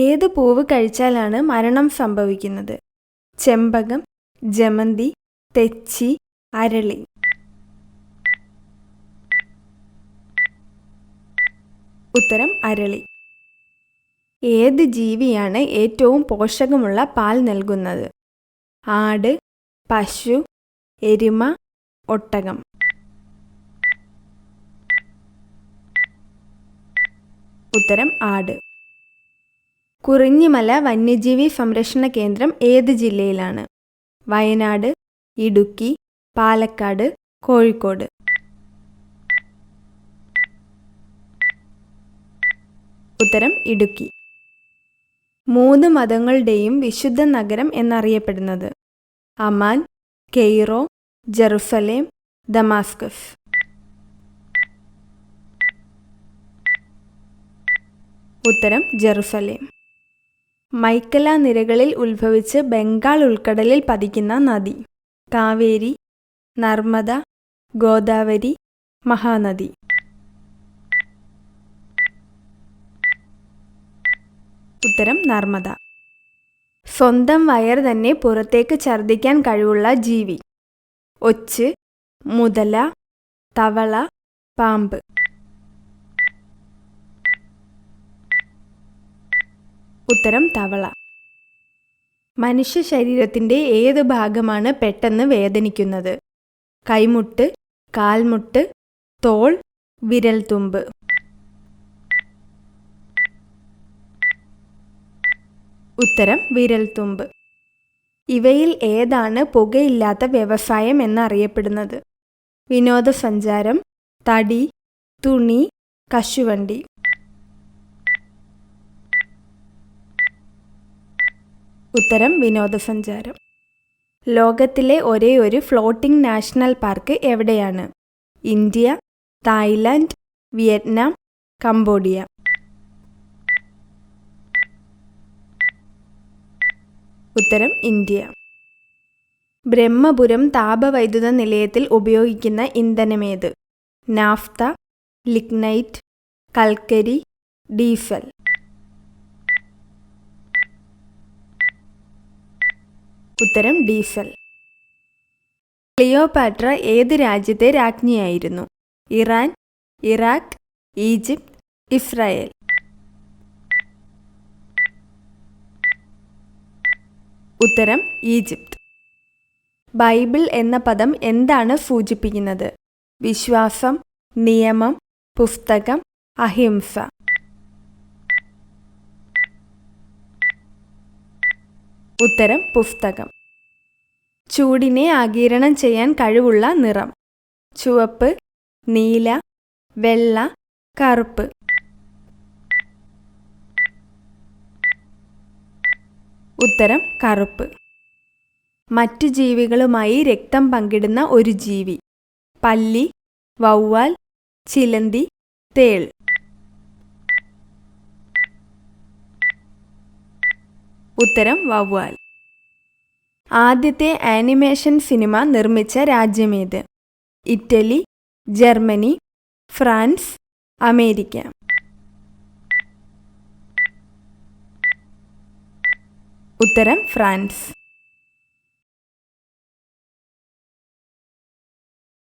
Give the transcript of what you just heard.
ഏത് പൂവ് കഴിച്ചാലാണ് മരണം സംഭവിക്കുന്നത്? ചെമ്പകം, ജമന്തി, തെച്ചി, അരളി. ഉത്തരം അരളി. ഏത് ജീവിയാണ് ഏറ്റവും പോഷകമുള്ള പാൽ നൽകുന്നത്? ആട്, പശു, എരുമ, ഒട്ടകം. ഉത്തരം ആട്. കുറിഞ്ഞിമല വന്യജീവി സംരക്ഷണ കേന്ദ്രം ഏത് ജില്ലയിലാണ്? വയനാട്, ഇടുക്കി, പാലക്കാട്, കോഴിക്കോട്. ഉത്തരം ഇടുക്കി. 3 മതങ്ങളുടെയും വിശുദ്ധ നഗരം എന്നറിയപ്പെടുന്നത്? Amman, Cairo, Jerusalem, Damascus. ഉത്തരം ജെറുസലേം. മൈക്കല നിരകളിൽ ഉത്ഭവിച്ച് ബംഗാൾ ഉൾക്കടലിൽ പതിക്കുന്ന നദി? കാവേരി, നർമ്മദ, ഗോദാവരി, മഹാനദി. ഉത്തരം നർമ്മദ. സ്വന്തം വയർ തന്നെ പുറത്തേക്ക് ഛർദ്ദിക്കാൻ കഴിവുള്ള ജീവി? ഒച്ച്, മുതല, തവള, പാമ്പ്. ഉത്തരം തവള. മനുഷ്യ ശരീരത്തിൻ്റെ ഏത് ഭാഗമാണ് പെട്ടെന്ന് വേദനിക്കുന്നത്? കൈമുട്ട്, കാൽമുട്ട്, തോൾ, വിരൽത്തുമ്പ്. ഉത്തരം വിരൽത്തുമ്പ്. ഇവയിൽ ഏതാണ് പുകയില്ലാത്ത വ്യവസായം എന്നറിയപ്പെടുന്നത്? വിനോദസഞ്ചാരം, തടി, തുണി, കശുവണ്ടി. ഉത്തരം വിനോദസഞ്ചാരം. ലോകത്തിലെ ഒരേയൊരു ഫ്ലോട്ടിംഗ് നാഷണൽ പാർക്ക് എവിടെയാണ്? India, Thailand, Vietnam, Cambodia. ഉത്തരം ഇന്ത്യ. ബ്രഹ്മപുരം താപവൈദ്യുത നിലയത്തിൽ ഉപയോഗിക്കുന്ന ഇന്ധനമേത്? നാഫ്ത, ലിഗ്നൈറ്റ്, കൽക്കരി, ഡീസൽ. ഉത്തരം ഡീസൽ. ക്ലിയോപാട്ര ഏത് രാജ്യത്തെ രാജ്ഞിയായിരുന്നു? Iran, Iraq, Egypt, Israel. ഉത്തരം ഈജിപ്ത്. ബൈബിൾ എന്ന പദം എന്താണ് സൂചിപ്പിക്കുന്നത്? വിശ്വാസം, നിയമം, പുസ്തകം, അഹിംസ. ഉത്തരം പുസ്തകം. ചൂടിനെ ആഗിരണം ചെയ്യാൻ കഴിവുള്ള നിറം? ചുവപ്പ്, നീല, വെള്ള, കറുപ്പ്. ഉത്തരം കറുപ്പ്. മറ്റു ജീവികളുമായി രക്തം പങ്കിടുന്ന ഒരു ജീവി? പല്ലി, വവ്വാൽ, ചിലന്തി, തേൾ. ഉത്തരം വവ്വാൽ. ആദ്യത്തെ ആനിമേഷൻ സിനിമ നിർമ്മിച്ച രാജ്യമേത്? Italy, Germany, France, America. ഉത്തരം ഫ്രാൻസ്.